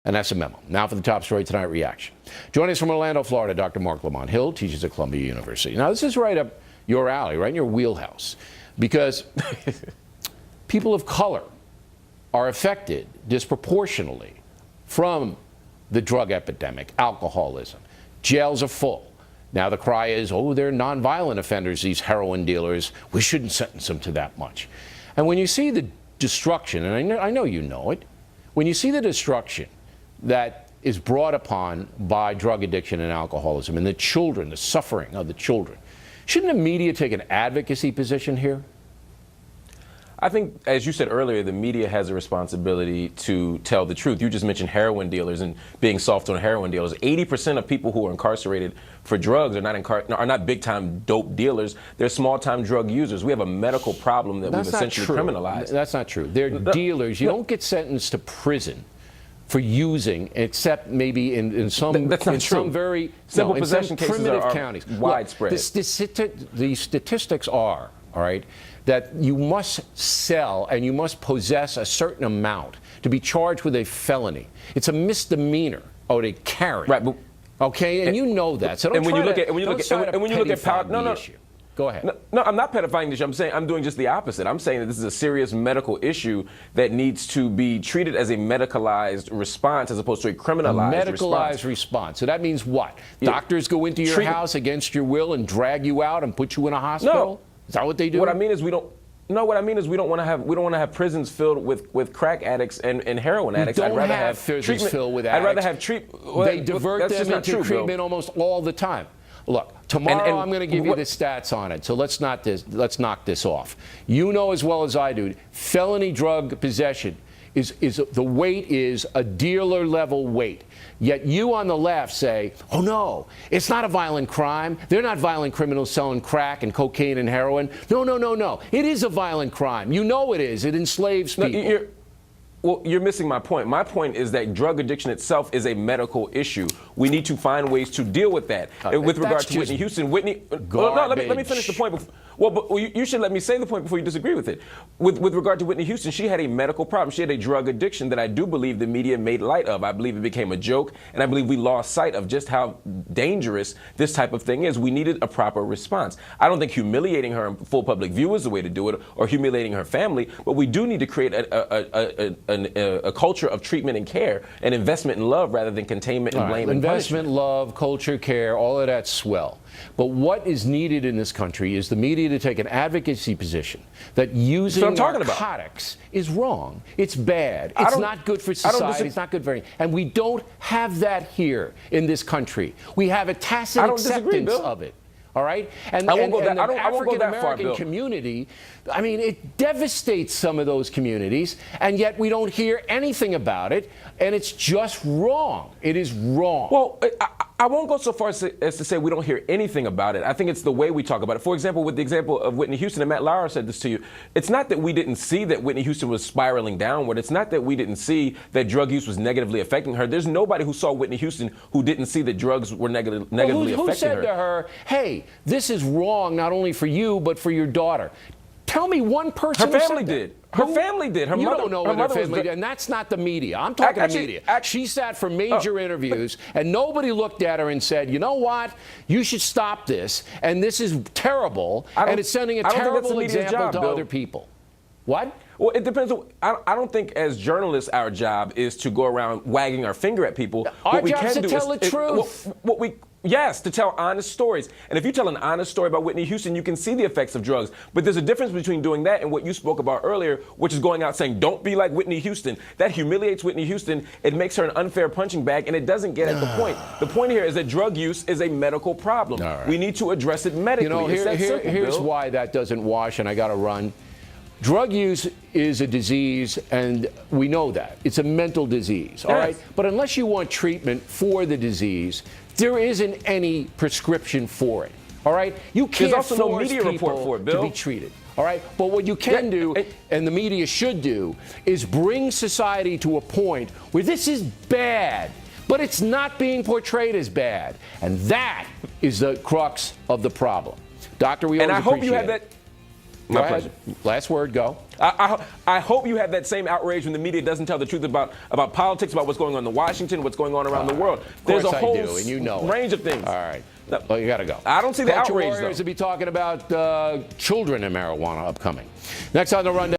And that's a memo. Now for the top story tonight, reaction. Joining us from Orlando, Florida, Dr. Marc Lamont. Hill teaches at Columbia University. Now, this is right up your alley, right in your wheelhouse, because people of color are affected disproportionately from the drug epidemic, alcoholism. Jails are full. Now the cry is, oh, they're nonviolent offenders, these heroin dealers. We shouldn't sentence them to that much. And when you see the destruction, and I know you know it, when you see the destruction that is brought upon by drug addiction and alcoholism and the children, the suffering of the children, shouldn't the media take an advocacy position here? I think, as you said earlier, the media has a responsibility to tell the truth. You just mentioned heroin dealers and being soft on heroin dealers. 80% of people who are incarcerated for drugs are not big-time dope dealers. They're small-time drug users. We have a medical problem that we've essentially criminalized. That's not true. They're dealers. You don't get sentenced to prison for using, except maybe in some very simple possession cases primitive counties. Widespread. The statistics are, all right, that you must sell and you must possess a certain amount to be charged with a felony. It's a misdemeanor to carry. Right. But, okay, and you know that. So don't when you look at power, issue. Go ahead. No, I'm not pedifying this. I'm saying I'm doing just the opposite. I'm saying that this is a serious medical issue that needs to be treated as a medicalized response as opposed to a criminalized response. So that means what? Yeah. Doctors go into your house against your will and drag you out and put you in a hospital? No. Is that what they do? What I mean is we don't want to have prisons filled with crack addicts and heroin addicts. I'd rather have prisons filled with addicts. I'd rather have treatment. They divert them into treatment almost all the time. Look, tomorrow I'm going to give you the stats on it, so let's knock this off. You know as well as I do, felony drug possession is the weight is a dealer level weight. Yet you on the left say, oh no, it's not a violent crime. They're not violent criminals selling crack and cocaine and heroin. No. It is a violent crime. You know it is. It enslaves people. Well, you're missing my point. My point is that drug addiction itself is a medical issue. We need to find ways to deal with that. With regard to Whitney Houston, let me finish the point. You should let me say the point before you disagree with it. With regard to Whitney Houston, she had a medical problem. She had a drug addiction that I do believe the media made light of. I believe it became a joke, and I believe we lost sight of just how dangerous this type of thing is. We needed a proper response. I don't think humiliating her in full public view is the way to do it, or humiliating her family, but we do need to create a culture of treatment and care and investment in love rather than containment and blame and investment, love, culture, care, all of that's swell. But what is needed in this country is the media to take an advocacy position that using narcotics is wrong. It's bad. It's not good for society. It's not good for anything. And we don't have that here in this country. We have a tacit acceptance of it. All right? And the African-American community, I mean, it devastates some of those communities, and yet we don't hear anything about it, and it's just wrong. It is wrong. Well, I won't go so far as to say we don't hear anything about it. I think it's the way we talk about it. For example, with the example of Whitney Houston, and Matt Lauer said this to you, it's not that we didn't see that Whitney Houston was spiraling downward. It's not that we didn't see that drug use was negatively affecting her. There's nobody who saw Whitney Houston who didn't see that drugs were negatively affecting her. Who said to her, hey, this is wrong not only for you, but for your daughter? Tell me one person. Her family did. Her family did. Her you mother, don't know what her family did, and that's not the media. I'm talking media. She sat for major interviews, and nobody looked at her and said, you know what? You should stop this, and this is terrible, and it's sending a terrible example to other people. What? Well, it depends. I don't think as journalists our job is to go around wagging our finger at people. Our job is to tell the truth. Yes, to tell honest stories. And if you tell an honest story about Whitney Houston, you can see the effects of drugs. But there's a difference between doing that and what you spoke about earlier, which is going out saying, don't be like Whitney Houston. That humiliates Whitney Houston. It makes her an unfair punching bag, and it doesn't get at the point. The point here is that drug use is a medical problem. Right. We need to address it medically. You know, here's why that doesn't wash, and I got to run. Drug use is a disease, and we know that. It's a mental disease, all right? But unless you want treatment for the disease, there isn't any prescription for it, all right? You can't force people to be treated, all right? But what you can do, and the media should do, is bring society to a point where this is bad, but it's not being portrayed as bad. And that is the crux of the problem. Doctor, we always appreciate it. My pleasure. Last word, go. I hope you have that same outrage when the media doesn't tell the truth about politics, about what's going on in Washington, what's going on around the world. There's a whole range of things. All right. Well, you got to go. I don't see the outrage, though. Warriors will be talking about children and marijuana upcoming. Next on the rundown.